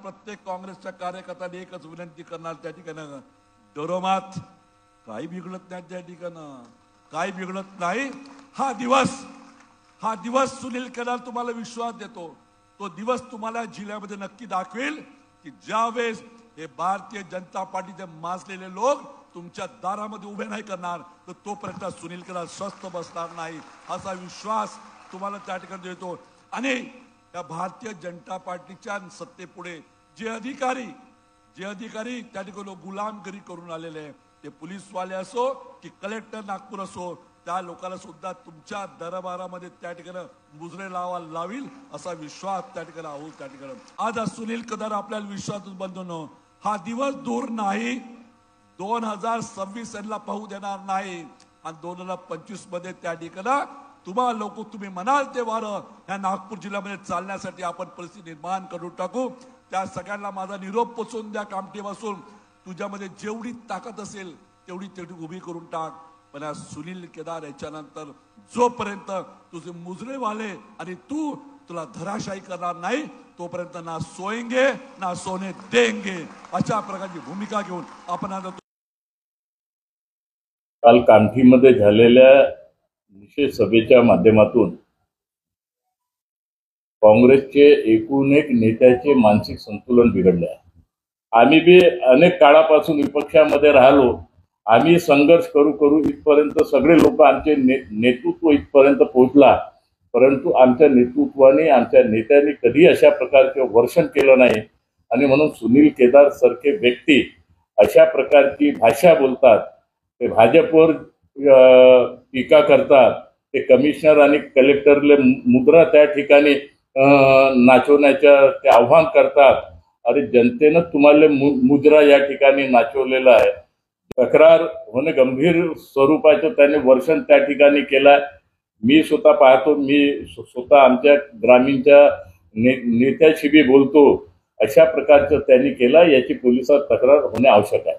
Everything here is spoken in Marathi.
प्रत्येक काँग्रेसच्या कार्यकर्त्याने एकच विनंती करणार त्या ठिकाणी डोरोमात काही बिघडत नाही, त्या ठिकाणी काही बिघडत नाही। हा दिवस सुनील केदार तुम्हाला विश्वास देतो, तो दिवस तुम्हाला जिल्ह्यामध्ये नक्की दाखवेल की ज्यावेळेस हे भारतीय जनता पार्टीचे माजलेले लोक तुमच्या दारामध्ये उभे नाही करणार तर तोपर्यंत सुनील केदार स्वस्थ बसणार नाही, असा विश्वास तुम्हाला त्या ठिकाणी देतो। आणि या भारतीय जनता पार्टीच्या सत्तेपुढे जे अधिकारी त्या ठिकाणी गुलामगिरी करून आलेले आहे, ते पोलीसवाले असो की कलेक्टर नागपूर असो, त्या लोकांना सुद्धा तुमच्या दरबारामध्ये त्या ठिकाणी मुजरे लावील असा विश्वास त्या ठिकाणी आहोत। त्या ठिकाणी आज सुनील केदार आपल्याला विश्वास बांधून हा दिवस दूर नाही, 2026 यांना पाहू देणार नाही आणि 2025 मध्ये त्या ठिकाणी तुम्ही म्हणाल ते वारं या नागपूर जिल्ह्यामध्ये चालण्यासाठी आपण परिस्थिती निर्माण करून टाकू। त्या सगळ्यांना माझा निरोप पोचवून द्या। कामठी बसून तुझ्यामध्ये जेवढी ताकद असेल तेवढी उभी करून टाक, पण सुनील केदार याच्यानंतर जोपर्यंत तुझे मुजरेवाले आणि तुला धराशायी करणार नाही तोपर्यंत ना सोएंगे ना सोने देंगे, अशा प्रकारची भूमिका घेऊन आपण आता काल कामठीमध्ये झालेल्या निषेध सभेच्या माध्यमातून काँग्रेसचे एकूण एक नेत्याचे मानसिक संतुलन बिघडले आहे। आम्ही बी अनेक काळापासून विपक्षामध्ये राहिलो, आम्ही संघर्ष करू इथपर्यंत सगळे लोक आमचे नेतृत्व इथपर्यंत पोहोचला, परंतु आमच्या नेतृत्वाने आमच्या नेत्यांनी कधी अशा प्रकारचे वर्षण केलं नाही। आणि म्हणून सुनील केदार सारखे व्यक्ती अशा प्रकारची भाषा बोलतात, ते भाजपवर टीका करतात, ते कमिशनर आणि कलेक्टरले मुद्रा त्या ठिकाणी नाचवण्याच्या ते आव्हान करतात। अरे जनतेनं तुम्हाला मुद्रा या ठिकाणी नाचवलेला आहे, तक्रार होणे गंभीर स्वरूपाचं त्याने वर्षण त्या ठिकाणी केलं। मी स्वतः पाहतो, मी स्वतः आमच्या ग्रामीणच्या नेत्याशी बी बोलतो, अशा प्रकारचं त्यांनी केलं, याची पोलिसात तक्रार होणे आवश्यक आहे।